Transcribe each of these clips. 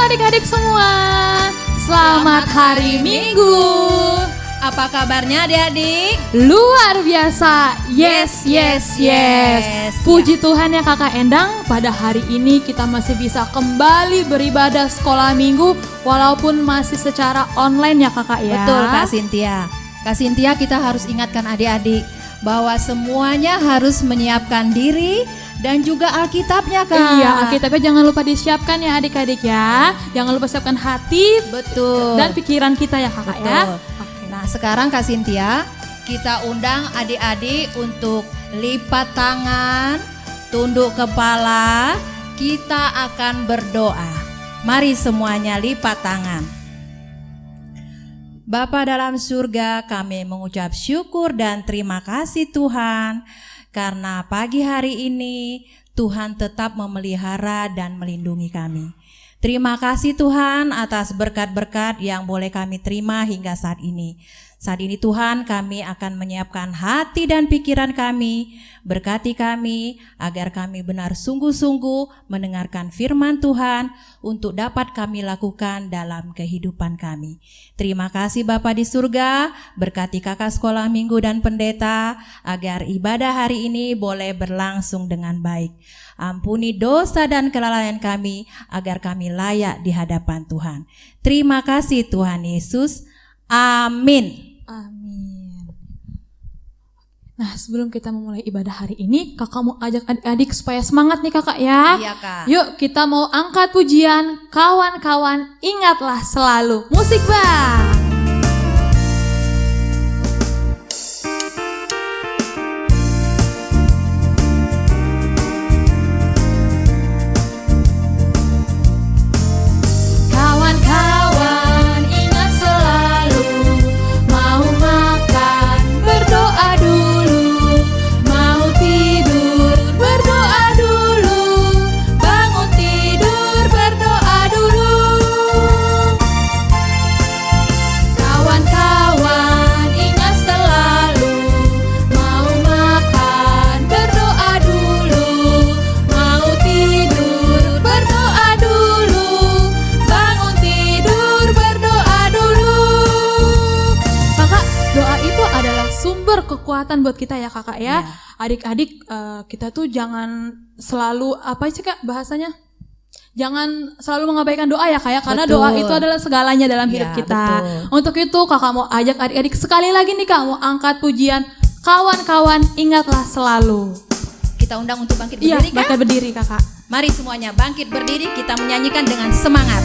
adik-adik semua. Selamat hari Minggu. Apa kabarnya adik-adik? Luar biasa. Yes. Puji Tuhan ya Kakak Endang, pada hari ini kita masih bisa kembali beribadah sekolah minggu walaupun masih secara online ya Kakak ya. Betul Kak Cynthia. Kak Cynthia, kita harus ingatkan adik-adik bahwa semuanya harus menyiapkan diri dan juga Alkitabnya Kak. Iya, Alkitabnya jangan lupa disiapkan ya adik-adik ya. Jangan lupa siapkan hati. Betul. Dan pikiran kita ya Kakak ya. Nah sekarang Kak Cynthia, kita undang adik-adik untuk lipat tangan, tunduk kepala, kita akan berdoa. Mari semuanya lipat tangan. Bapa dalam surga, kami mengucap syukur dan terima kasih Tuhan, karena pagi hari ini Tuhan tetap memelihara dan melindungi kami. Terima kasih Tuhan atas berkat-berkat yang boleh kami terima hingga saat ini. Saat ini Tuhan, kami akan menyiapkan hati dan pikiran kami. Berkati kami agar kami benar sungguh-sungguh mendengarkan firman Tuhan untuk dapat kami lakukan dalam kehidupan kami. Terima kasih Bapa di surga, berkati kakak sekolah minggu dan pendeta agar ibadah hari ini boleh berlangsung dengan baik. Ampuni dosa dan kelalaian kami agar kami layak di hadapan Tuhan. Terima kasih Tuhan Yesus. Amin. Amin. Nah, sebelum kita memulai ibadah hari ini, kakak mau ajak adik-adik supaya semangat nih kakak ya. Iya Kak. Yuk kita mau angkat pujian, kawan-kawan ingatlah selalu. Musik bang. Kekuatan buat kita ya kakak ya. Adik-adik kita tuh jangan selalu apa sih kak bahasanya? Jangan selalu mengabaikan doa ya kak ya, karena betul. Doa itu adalah segalanya dalam hidup kita. Betul. Untuk itu kakak mau ajak adik-adik sekali lagi nih kak, mau angkat pujian kawan-kawan ingatlah selalu. Kita undang untuk bangkit berdiri Iya, bangkit berdiri kakak. Mari semuanya bangkit berdiri, kita menyanyikan dengan semangat.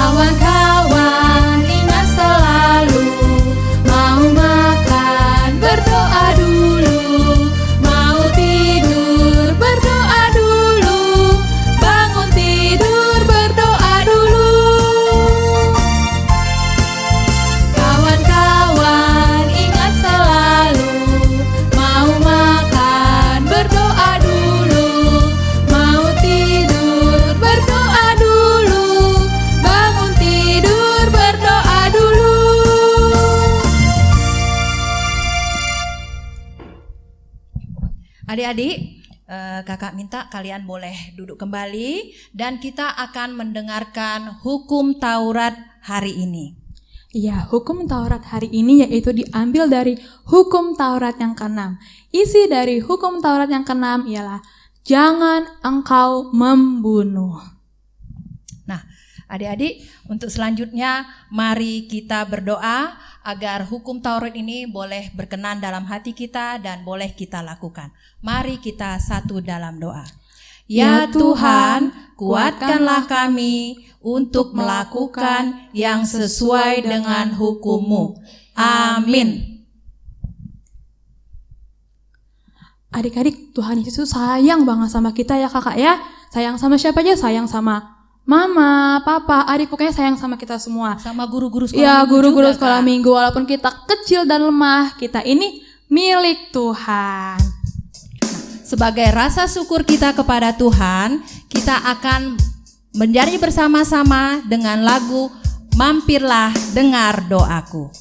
Kawan-kawan ingat selalu, mau makan berdoa dulu, mau tidur berdoa dulu, bangun tidur berdoa dulu. Kawan-kawan ingat selalu, mau makan berdoa dulu, mau tidur berdoa dulu, bangun tidur berdoa dulu. Adik-adik, kakak minta kalian boleh duduk kembali dan kita akan mendengarkan hukum Taurat hari ini. Iya, hukum Taurat hari ini yaitu diambil dari hukum Taurat yang ke-6. Isi dari hukum Taurat yang ke-6 ialah jangan engkau membunuh. Nah, adik-adik, untuk selanjutnya mari kita berdoa agar hukum Taurat ini boleh berkenan dalam hati kita dan boleh kita lakukan. Mari kita satu dalam doa. Ya Tuhan, kuatkanlah kami untuk melakukan yang sesuai dengan hukum-Mu. Amin. Adik-adik, Tuhan Yesus sayang banget sama kita ya kakak ya. Sayang sama siapa aja? Sayang sama mama, papa, adik, pokoknya sayang sama kita semua. Sama guru-guru sekolah ya, minggu guru-guru juga, sekolah Kak. minggu. Walaupun kita kecil dan lemah, kita ini milik Tuhan. Sebagai rasa syukur kita kepada Tuhan, kita akan menjadi bersama-sama dengan lagu Mampirlah Dengar Doaku.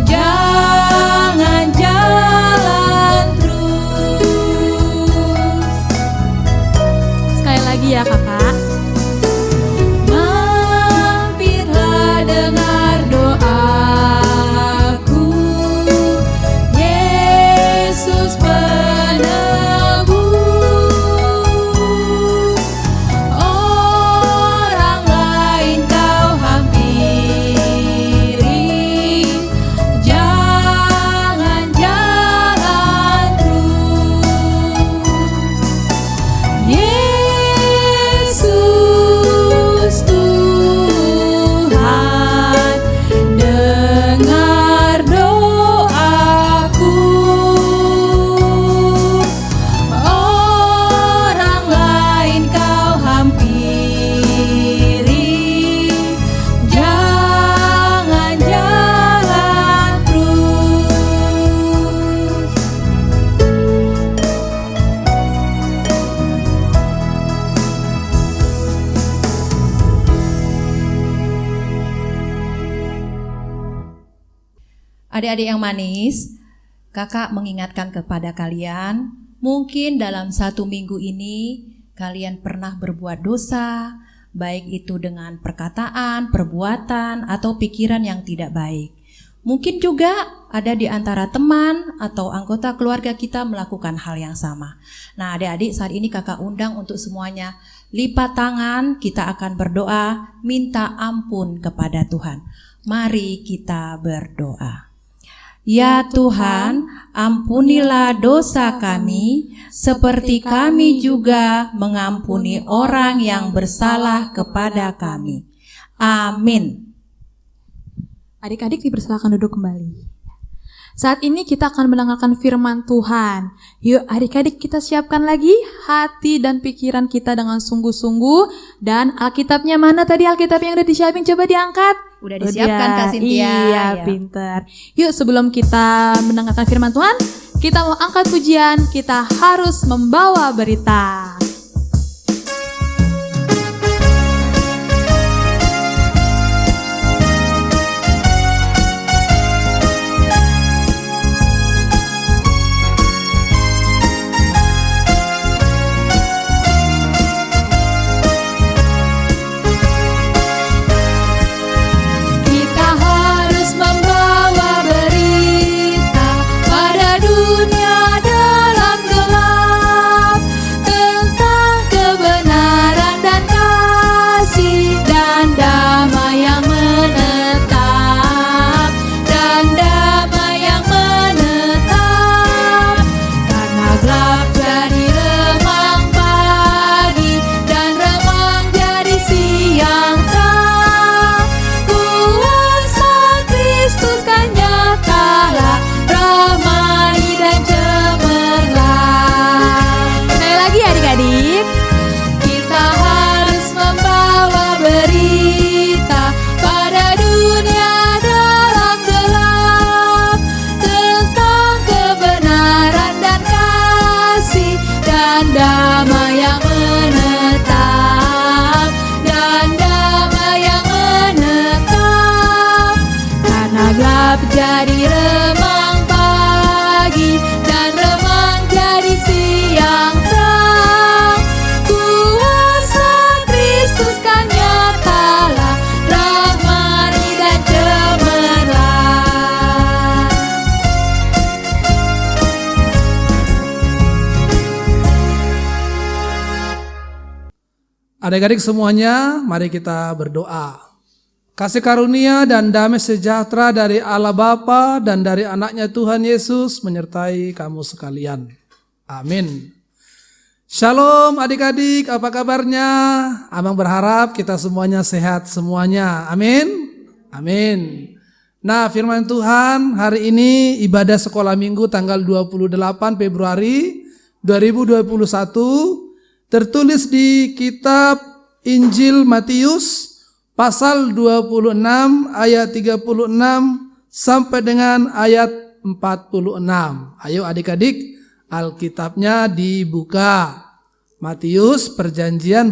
jangan jalan terus. Sekali lagi ya kakak. Mampirlah dengar doaku, Yesus penebus. Orang lain kau hampiri, jangan jalan terus. Yesus Tuhan, dengar doaku. Orang lain kau hampiri, jangan jalan terus. Adik-adik yang manis, kakak mengingatkan kepada kalian, mungkin dalam 1 minggu ini kalian pernah berbuat dosa, baik itu dengan perkataan, perbuatan, atau pikiran yang tidak baik. Mungkin juga ada di antara teman atau anggota keluarga kita melakukan hal yang sama. Nah, adik-adik, saat ini kakak undang untuk semuanya lipat tangan, kita akan berdoa, minta ampun kepada Tuhan. Mari kita berdoa. Ya Tuhan, ampunilah dosa kami, seperti kami juga mengampuni orang yang bersalah kepada kami. Amin. Adik-adik dipersilakan duduk kembali. Saat ini kita akan mendengarkan firman Tuhan. Yuk adik-adik kita siapkan lagi hati dan pikiran kita dengan sungguh-sungguh. Dan Alkitabnya mana tadi Alkitab yang udah disiapin? Coba diangkat. Udah disiapkan Kak Cynthia. Iya, pinter. Yuk sebelum kita mendengarkan firman Tuhan, kita mau angkat pujian, kita harus membawa berita. Kita harus membawa berita pada dunia dalam gelap, tentang kebenaran dan kasih dan damai yang menetap, karena gelap jadi remang pagi dan remang jadi siang terang. Kuasa Kristus kan nyatalah, ramai dan cemerlang. Sekali lagi adik-adik. Kita harus membawa berita pada dunia dalam gelap, tentang kebenaran dan kasih dan damai yang menetap, karena gelap jadi remang pagi dan remang jadi siang terang. Kuasa Kristus kan nyatalah, rahmani dan cemerlang. Adik-adik semuanya, mari kita berdoa. Kasih karunia dan damai sejahtera dari Allah Bapa dan dari anaknya Tuhan Yesus menyertai kamu sekalian. Amin. Shalom adik-adik, apa kabarnya? Abang berharap kita semuanya sehat semuanya. Amin. Amin. Nah, firman Tuhan hari ini ibadah sekolah minggu tanggal 28 Februari 2021 tertulis di kitab Injil Matius pasal 26 ayat 36 sampai dengan ayat 46. Ayo adik-adik, Alkitabnya dibuka. Matius perjanjian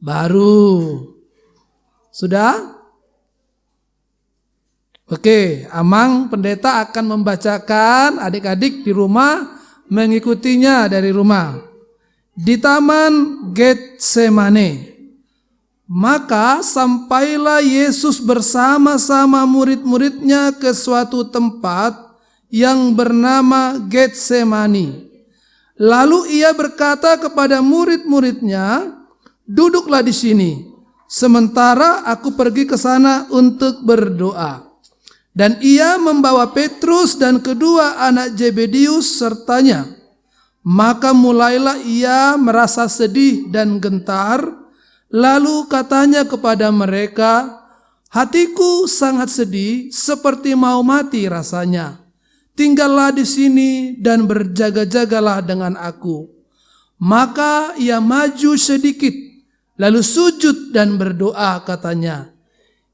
baru. Sudah? Oke, Amang pendeta akan membacakan, adik-adik di rumah mengikutinya dari rumah. Di taman Getsemane. Maka sampailah Yesus bersama-sama murid-muridnya ke suatu tempat yang bernama Getsemani. Lalu ia berkata kepada murid-muridnya, "Duduklah di sini, sementara aku pergi ke sana untuk berdoa." Dan ia membawa Petrus dan kedua anak Zebedeus sertanya. Maka mulailah ia merasa sedih dan gentar. Lalu katanya kepada mereka, "Hatiku sangat sedih, seperti mau mati rasanya. Tinggallah di sini dan berjaga-jagalah dengan aku." Maka ia maju sedikit, lalu sujud dan berdoa katanya,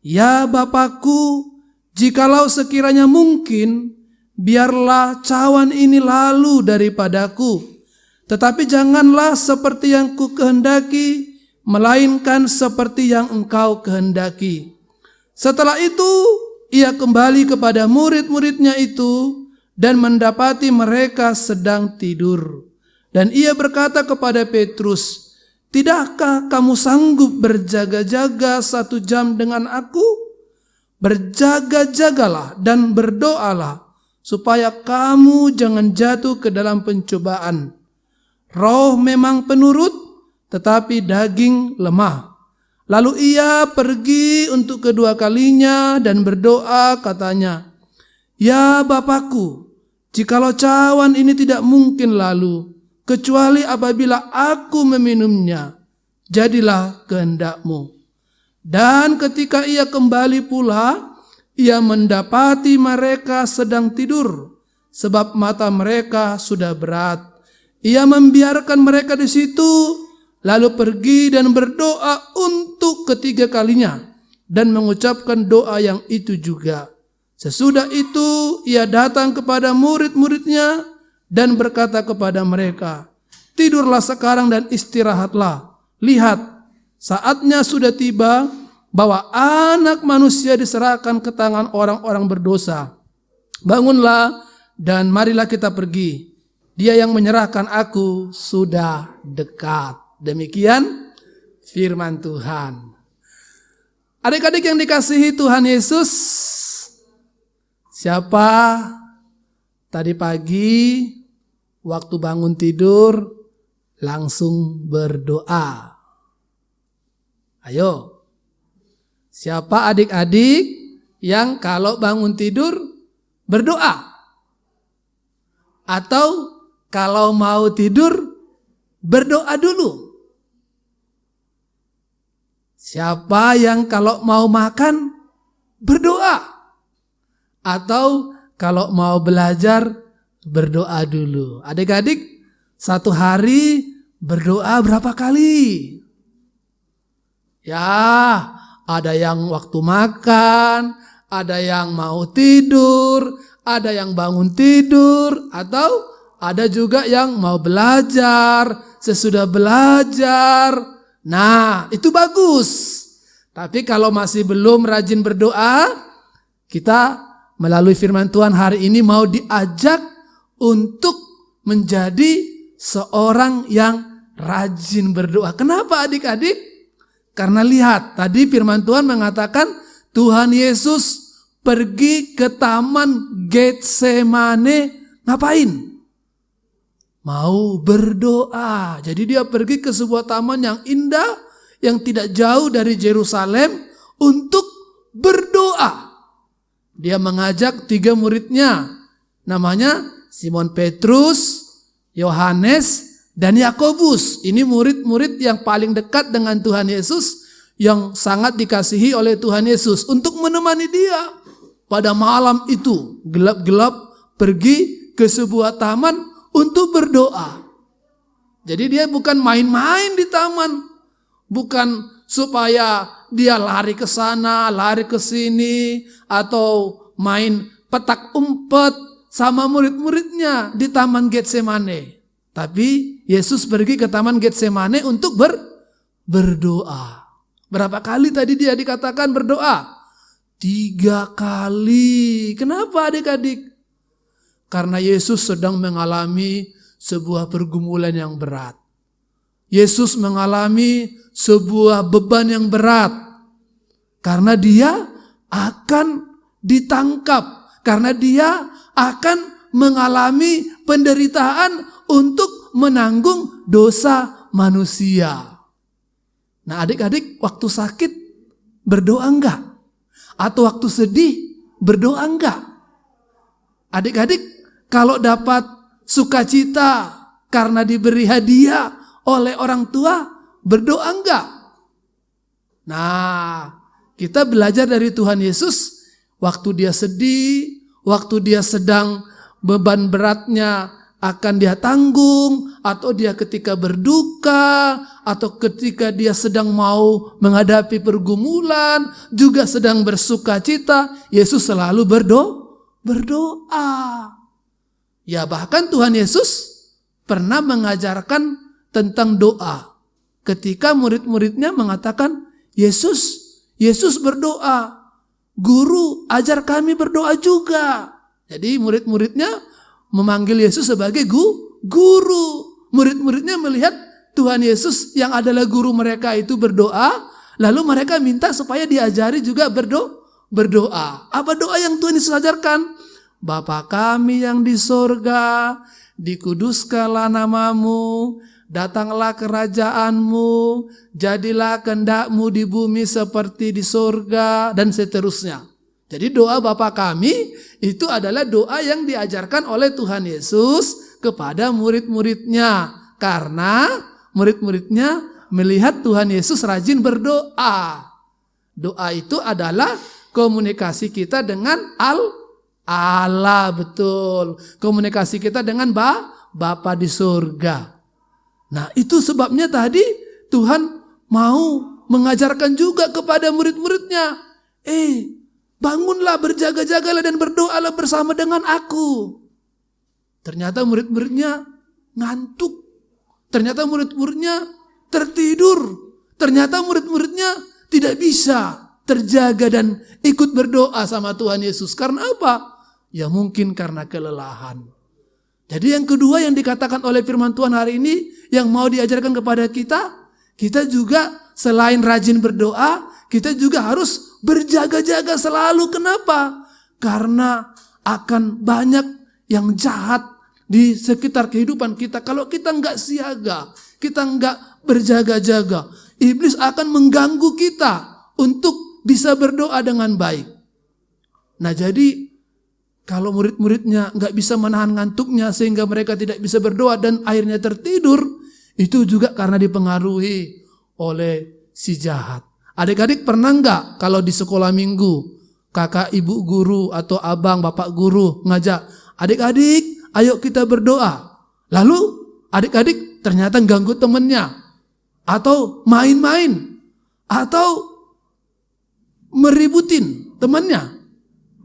"Ya Bapakku, jikalau sekiranya mungkin, biarlah cawan ini lalu daripadaku. Tetapi janganlah seperti yang ku kehendaki, melainkan seperti yang Engkau kehendaki." Setelah itu, ia kembali kepada murid-muridnya itu dan mendapati mereka sedang tidur. Dan ia berkata kepada Petrus, "Tidakkah kamu sanggup berjaga-jaga 1 jam dengan aku? Berjaga-jagalah dan berdoalah, supaya kamu jangan jatuh ke dalam pencobaan. Roh memang penurut, tetapi daging lemah." Lalu ia pergi untuk kedua kalinya dan berdoa katanya, "Ya Bapakku, jikalau cawan ini tidak mungkin lalu, kecuali apabila aku meminumnya, jadilah kehendak-Mu." Dan ketika ia kembali pula, ia mendapati mereka sedang tidur, sebab mata mereka sudah berat. Ia membiarkan mereka di situ, lalu pergi dan berdoa untuk ketiga kalinya, dan mengucapkan doa yang itu juga. Sesudah itu, ia datang kepada murid-muridnya dan berkata kepada mereka, "Tidurlah sekarang dan istirahatlah. Lihat, saatnya sudah tiba bahwa Anak Manusia diserahkan ke tangan orang-orang berdosa. Bangunlah dan marilah kita pergi. Dia yang menyerahkan aku sudah dekat." Demikian firman Tuhan. Adik-adik yang dikasihi Tuhan Yesus, siapa tadi pagi waktu bangun tidur langsung berdoa? Ayo. Siapa adik-adik yang kalau bangun tidur berdoa? Atau kalau mau tidur berdoa dulu? Siapa yang kalau mau makan berdoa? Atau kalau mau belajar berdoa dulu? Adik-adik, satu hari berdoa berapa kali? Ya, ada yang waktu makan, ada yang mau tidur, ada yang bangun tidur, atau ada juga yang mau belajar, sesudah belajar. Nah, itu bagus. Tapi kalau masih belum rajin berdoa, kita melalui firman Tuhan hari ini mau diajak untuk menjadi seorang yang rajin berdoa. Kenapa adik-adik? Karena lihat, tadi firman Tuhan mengatakan Tuhan Yesus pergi ke taman Getsemane ngapain? Mau berdoa. Jadi dia pergi ke sebuah taman yang indah, yang tidak jauh dari Yerusalem untuk berdoa. Dia mengajak 3 muridnya, namanya Simon Petrus, Yohanes, dan Yakobus. Ini murid-murid yang paling dekat dengan Tuhan Yesus, yang sangat dikasihi oleh Tuhan Yesus, untuk menemani dia pada malam itu, gelap-gelap pergi ke sebuah taman untuk berdoa. Jadi dia bukan main-main di taman, bukan supaya dia lari ke sana, lari ke sini, atau main petak umpet sama murid-muridnya di taman Getsemane. Tapi Yesus pergi ke taman Getsemane untuk berdoa. Berapa kali tadi dia dikatakan berdoa? 3 kali. Kenapa adik-adik? Karena Yesus sedang mengalami sebuah pergumulan yang berat. Yesus mengalami sebuah beban yang berat. Karena dia akan ditangkap. Karena dia akan mengalami penderitaan untuk menanggung dosa manusia. Nah adik-adik, waktu sakit berdoa enggak? Atau waktu sedih berdoa enggak? Adik-adik, kalau dapat sukacita karena diberi hadiah oleh orang tua, berdoa enggak? Nah, kita belajar dari Tuhan Yesus, waktu dia sedih, waktu dia sedang beban beratnya akan dia tanggung, atau dia ketika berduka, atau ketika dia sedang mau menghadapi pergumulan, juga sedang bersukacita, Yesus selalu berdoa. Ya bahkan Tuhan Yesus pernah mengajarkan tentang doa. Ketika murid-muridnya mengatakan, Yesus berdoa, Guru ajar kami berdoa juga. Jadi murid-muridnya memanggil Yesus sebagai guru. Murid-muridnya melihat Tuhan Yesus yang adalah guru mereka itu berdoa, lalu mereka minta supaya diajari juga berdoa. Apa doa yang Tuhan Yesus ajarkan? Bapa kami yang di sorga, dikuduskanlah namamu, datanglah kerajaanmu, jadilah kehendak-mu di bumi seperti di sorga, dan seterusnya. Jadi doa Bapa kami itu adalah doa yang diajarkan oleh Tuhan Yesus kepada murid-muridnya. Karena murid-muridnya melihat Tuhan Yesus rajin berdoa. Doa itu adalah komunikasi kita dengan Allah, betul. Komunikasi kita dengan Bapa di surga. Nah itu sebabnya tadi Tuhan mau mengajarkan juga kepada murid-muridnya. Bangunlah, berjaga-jagalah dan berdoalah bersama dengan aku. Ternyata murid-muridnya ngantuk. Ternyata murid-muridnya tertidur. Ternyata murid-muridnya tidak bisa terjaga dan ikut berdoa sama Tuhan Yesus. Karena apa? Ya mungkin karena kelelahan. Jadi yang kedua yang dikatakan oleh firman Tuhan hari ini, yang mau diajarkan kepada kita, kita juga selain rajin berdoa, kita juga harus berjaga-jaga selalu. Kenapa? Karena akan banyak yang jahat di sekitar kehidupan kita. Kalau kita nggak siaga, kita nggak berjaga-jaga, iblis akan mengganggu kita untuk bisa berdoa dengan baik. Nah jadi kalau murid-muridnya nggak bisa menahan ngantuknya sehingga mereka tidak bisa berdoa dan akhirnya tertidur, itu juga karena dipengaruhi oleh si jahat. Adik-adik pernah nggak kalau di sekolah minggu kakak ibu guru atau abang bapak guru ngajak adik-adik ayo kita berdoa, lalu adik-adik ternyata ganggu temennya atau main-main atau meributin temannya,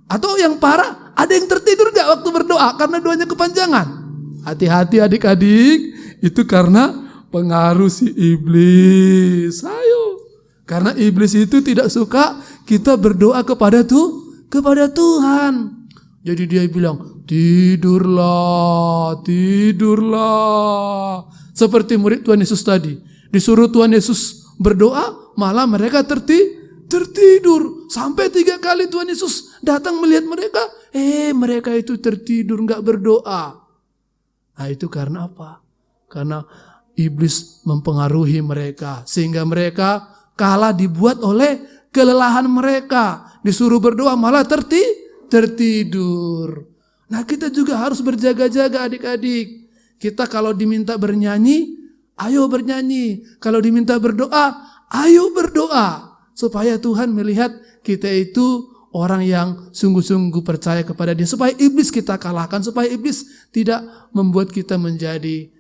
atau yang parah ada yang tertidur nggak waktu berdoa karena doanya kepanjangan. Hati-hati adik-adik, itu karena pengaruh si iblis. Ayo, karena iblis itu tidak suka kita berdoa kepada Tuhan. Jadi dia bilang, tidurlah. Seperti murid Tuhan Yesus tadi, disuruh Tuhan Yesus berdoa, malah mereka tertidur. Sampai 3 kali Tuhan Yesus datang melihat mereka, mereka itu tertidur nggak berdoa. Nah itu karena apa? Karena iblis mempengaruhi mereka sehingga mereka kalah dibuat oleh kelelahan mereka. Disuruh berdoa malah tertidur. Nah kita juga harus berjaga-jaga adik-adik. Kita kalau diminta bernyanyi, ayo bernyanyi. Kalau diminta berdoa, ayo berdoa. Supaya Tuhan melihat kita itu orang yang sungguh-sungguh percaya kepada Dia. Supaya iblis kita kalahkan. Supaya iblis tidak membuat kita menjadi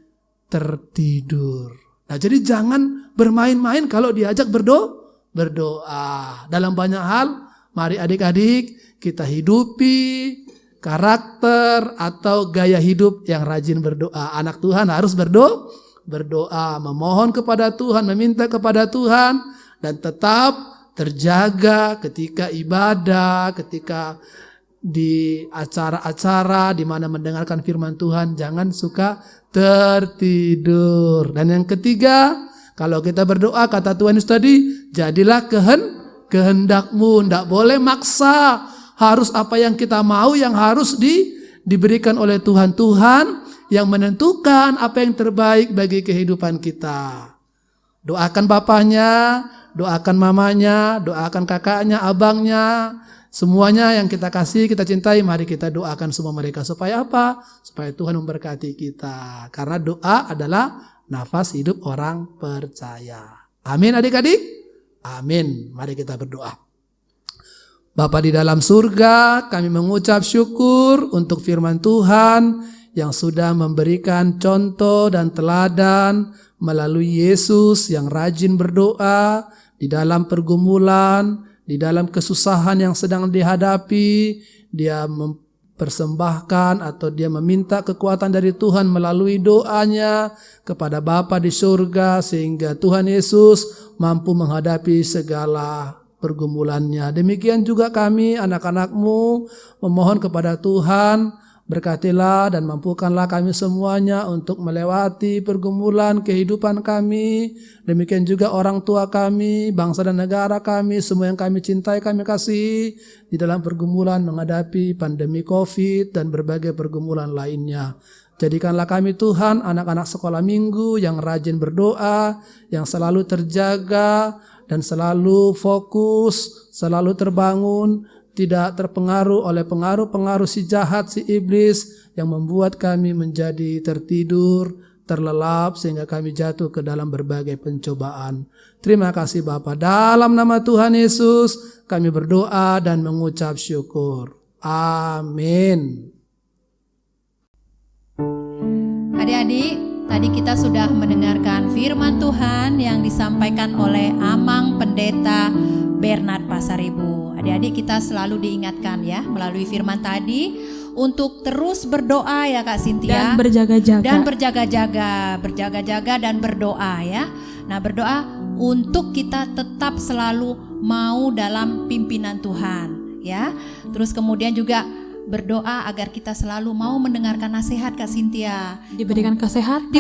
tertidur. Nah jadi jangan bermain-main kalau diajak berdoa. Dalam banyak hal, mari adik-adik kita hidupi karakter atau gaya hidup yang rajin berdoa. Anak Tuhan harus berdoa, memohon kepada Tuhan, meminta kepada Tuhan, dan tetap terjaga ketika ibadah, ketika di acara-acara di mana mendengarkan firman Tuhan, jangan suka tertidur. Dan yang ketiga, kalau kita berdoa, kata Tuhan Yesus tadi, jadilah kehendakmu. Tidak boleh maksa, harus apa yang kita mau yang harus diberikan oleh Tuhan. Tuhan yang menentukan apa yang terbaik bagi kehidupan kita. Doakan bapaknya, doakan mamanya, doakan kakaknya, abangnya, semuanya yang kita kasih, kita cintai, mari kita doakan semua mereka. Supaya apa? Supaya Tuhan memberkati kita. Karena doa adalah nafas hidup orang percaya. Amin adik-adik? Amin. Mari kita berdoa. Bapa di dalam surga, kami mengucap syukur untuk firman Tuhan yang sudah memberikan contoh dan teladan melalui Yesus yang rajin berdoa di dalam pergumulan, di dalam kesusahan yang sedang dihadapi. Dia mempersembahkan atau dia meminta kekuatan dari Tuhan melalui doanya kepada Bapa di surga, sehingga Tuhan Yesus mampu menghadapi segala pergumulannya. Demikian juga kami anak-anak-Mu memohon kepada Tuhan, berkatilah dan mampukanlah kami semuanya untuk melewati pergumulan kehidupan kami. Demikian juga orang tua kami, bangsa dan negara kami, semua yang kami cintai, kami kasih di dalam pergumulan menghadapi pandemi COVID dan berbagai pergumulan lainnya. Jadikanlah kami Tuhan anak-anak sekolah minggu yang rajin berdoa, yang selalu terjaga dan selalu fokus, selalu terbangun, tidak terpengaruh oleh pengaruh-pengaruh si jahat, si iblis yang membuat kami menjadi tertidur, terlelap sehingga kami jatuh ke dalam berbagai pencobaan. Terima kasih Bapa. Dalam nama Tuhan Yesus kami berdoa dan mengucap syukur. Amin. Adik-adik, tadi kita sudah mendengarkan firman Tuhan yang disampaikan oleh Amang Pendeta Bernard Pasaribu. Adik-adik, kita selalu diingatkan ya melalui firman tadi untuk terus berdoa ya Kak Cynthia. Dan berjaga-jaga. Dan berjaga-jaga dan berdoa ya. Nah, berdoa untuk kita tetap selalu mau dalam pimpinan Tuhan ya. Terus kemudian juga berdoa agar kita selalu mau mendengarkan nasihat Kak Cynthia. Diberikan kesehatan.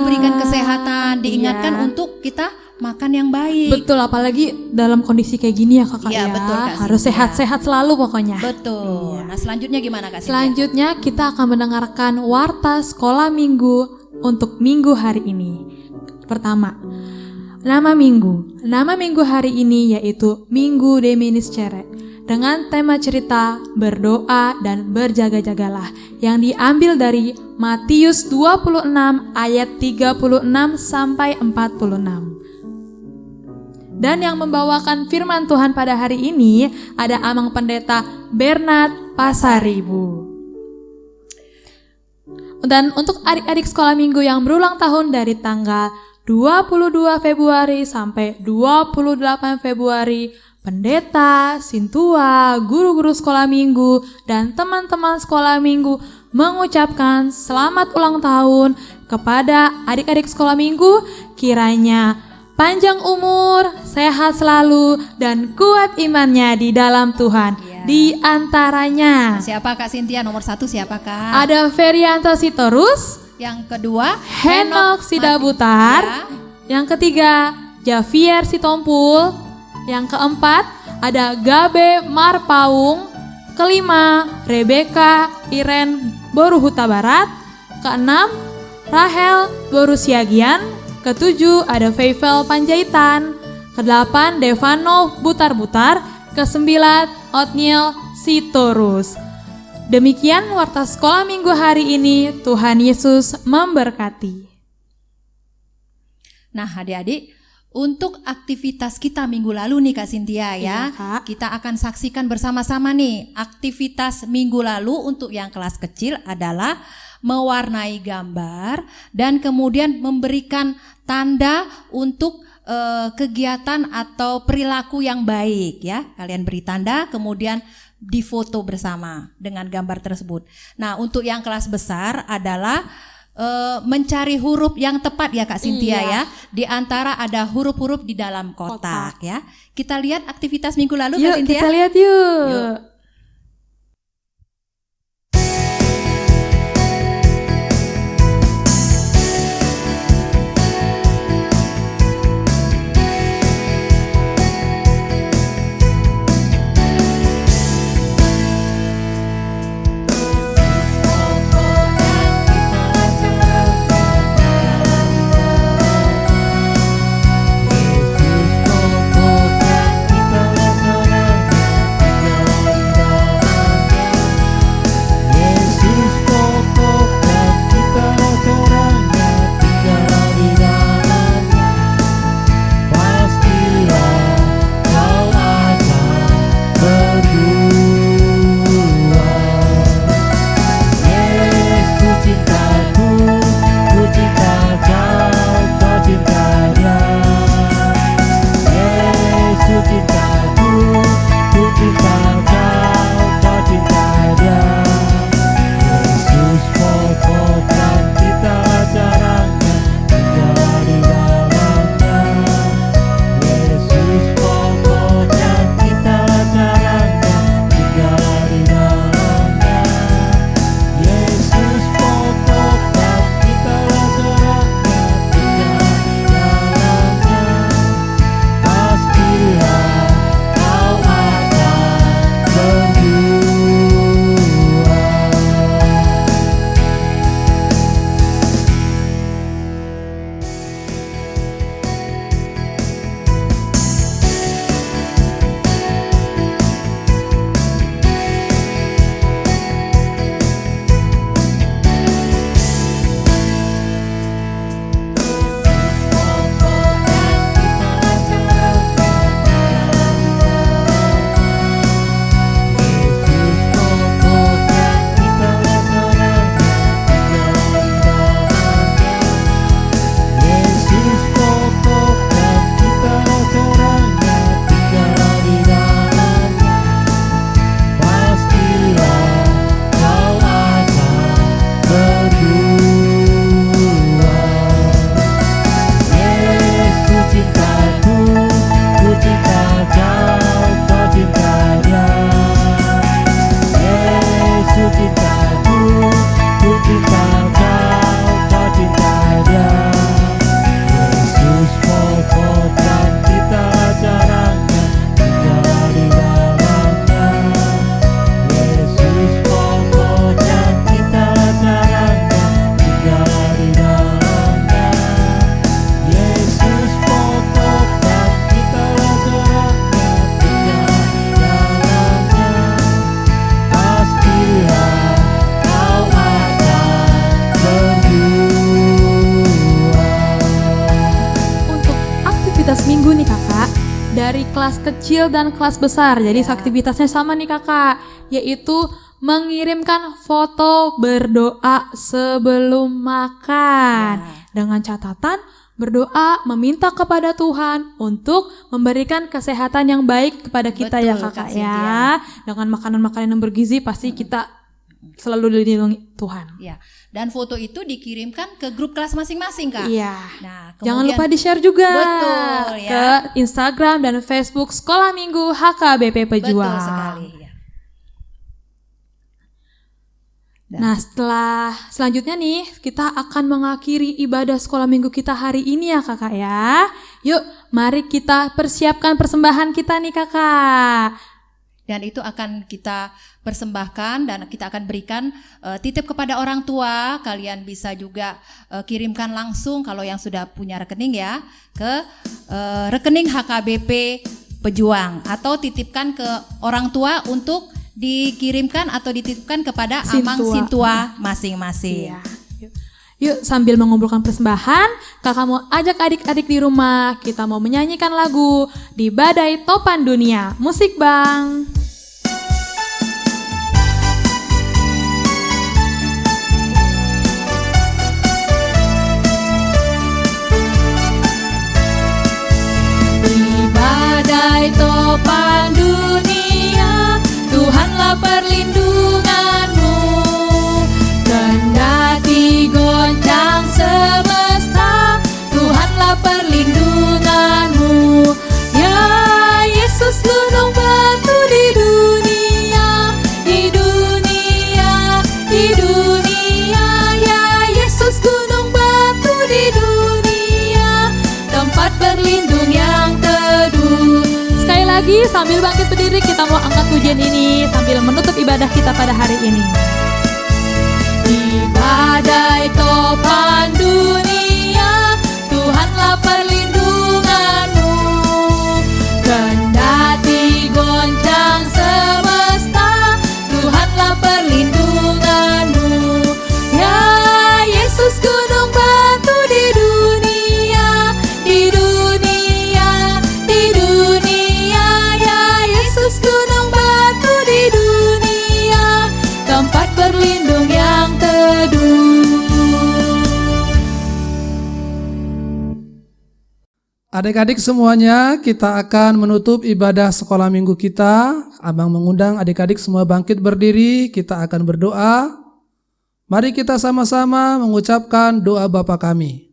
Diingatkan untuk kita makan yang baik. Betul, apalagi dalam kondisi kayak gini ya Kakak ya. Betul, Kak harus Cynthia. sehat-sehat selalu pokoknya. Betul. Nah, selanjutnya gimana Kak Cynthia? Selanjutnya kita akan mendengarkan warta sekolah minggu untuk minggu hari ini. Pertama, nama minggu. Nama minggu hari ini yaitu Minggu de Miniscere, dengan tema cerita berdoa dan berjaga-jagalah yang diambil dari Matius 26 ayat 36 sampai 46. Dan yang membawakan firman Tuhan pada hari ini ada Amang Pendeta Bernard Pasaribu. Dan untuk adik-adik sekolah minggu yang berulang tahun dari tanggal 22 Februari sampai 28 Februari, pendeta, sintua, guru-guru sekolah minggu, dan teman-teman sekolah minggu mengucapkan selamat ulang tahun kepada adik-adik sekolah minggu. Kiranya panjang umur, sehat selalu, dan kuat imannya di dalam Tuhan. Ya. Di antaranya Siapa Kak Cynthia? Nomor 1 siapa Kak? ada Ferianto Sitorus, Yang kedua Henok Sidabutar, Ya. yang ketiga Javier Sitompul, yang keempat ada Gabe Marpaung, kelima Rebecca Iren Boruhuta Barat, keenam Rahel Borusiagian, ketujuh ada Feivel Panjaitan, kedelapan Devano Butar-Butar, kesembilan Otniel Sitorus. Demikian warta sekolah minggu hari ini. Tuhan Yesus memberkati. Nah, adik-adik, untuk aktivitas kita minggu lalu nih Kak Cynthia ya, Iya, Kak. kita akan saksikan bersama-sama nih. Aktivitas minggu lalu untuk yang kelas kecil adalah mewarnai gambar dan kemudian memberikan tanda untuk kegiatan atau perilaku yang baik ya. Kalian beri tanda, kemudian difoto bersama dengan gambar tersebut. Nah, untuk yang kelas besar adalah mencari huruf yang tepat ya Kak Cynthia Iya. ya. Di antara ada huruf-huruf di dalam kotak ya. Kita lihat aktivitas minggu lalu Kak Yuk Cynthia. kita lihat yuk. Yuk. minggu nih kakak, dari kelas kecil dan kelas besar. Jadi aktivitasnya sama nih kakak, yaitu mengirimkan foto berdoa sebelum makan. Dengan catatan berdoa meminta kepada Tuhan untuk memberikan kesehatan yang baik kepada kita. Betul, ya kakak Kak ya. Dengan makanan-makanan yang bergizi pasti kita selalu dilindungi Tuhan. Ya. Dan foto itu dikirimkan ke grup kelas masing-masing, Kak. Iya. Nah, Jangan kemudian- lupa di-share juga. Betul, ya. Ke Instagram dan Facebook Sekolah Minggu HKBP Pejuang. Betul sekali. Ya. Nah, selanjutnya nih kita akan mengakhiri ibadah sekolah minggu kita hari ini ya kakak ya. Yuk, mari kita persiapkan persembahan kita nih kakak. Dan itu akan kita persembahkan dan kita akan berikan titip kepada orang tua. Kalian bisa juga kirimkan langsung kalau yang sudah punya rekening ya ke rekening HKBP Pejuang, atau titipkan ke orang tua untuk dikirimkan atau dititipkan kepada Amang Sintua masing-masing. Iya. Yuk sambil mengumpulkan persembahan, kakak mau ajak adik-adik di rumah, kita mau menyanyikan lagu Di Badai Topan Dunia. Musik bang. Di badai topan dunia, Tuhanlah perlindunganmu. Kendati goncang lagi sambil bangkit berdiri kita mau angkat pujian ini sambil menutup ibadah kita pada hari ini. Di badai topan dunia, Tuhanlah perlindunganmu. Kendati goncang semesta, Tuhanlah perlindunganmu. Ya Yesus gunung batu di dunia, di dunia, di dunia. Ya Yesus gunung batu di dunia, tempat berlindung yang teduh. Adik-adik semuanya, kita akan menutup ibadah sekolah minggu kita. Abang mengundang adik-adik semua bangkit berdiri, kita akan berdoa. Mari kita sama-sama mengucapkan doa Bapa kami.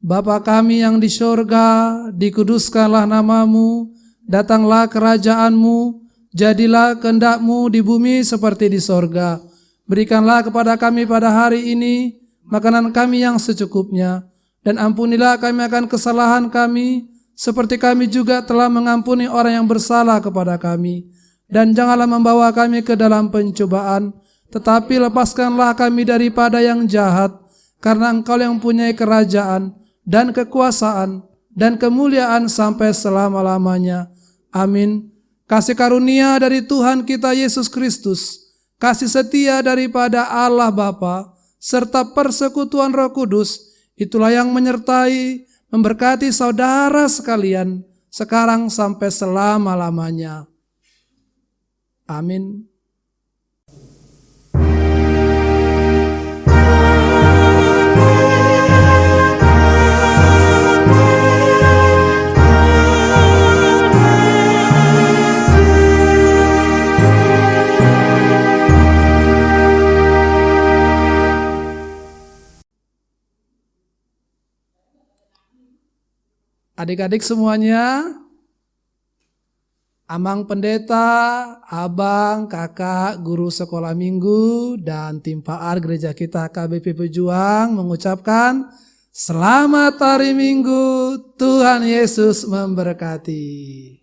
Bapa kami yang di sorga, dikuduskanlah namamu, datanglah kerajaanmu, jadilah kehendak-mu di bumi seperti di sorga. Berikanlah kepada kami pada hari ini makanan kami yang secukupnya, dan ampunilah kami akan kesalahan kami, seperti kami juga telah mengampuni orang yang bersalah kepada kami. Dan janganlah membawa kami ke dalam pencobaan, tetapi lepaskanlah kami daripada yang jahat, karena Engkau yang mempunyai kerajaan, dan kekuasaan, dan kemuliaan sampai selama-lamanya. Amin. Kasih karunia dari Tuhan kita Yesus Kristus, kasih setia daripada Allah Bapa, serta persekutuan Roh Kudus, itulah yang menyertai, memberkati saudara sekalian, sekarang sampai selama-lamanya. Amin. Adik-adik semuanya, Amang Pendeta, Abang, Kakak, Guru Sekolah Minggu, dan tim PAR Gereja kita KBP Pejuang mengucapkan Selamat Hari Minggu, Tuhan Yesus memberkati.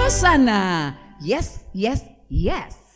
Hosana. Yes, yes, yes.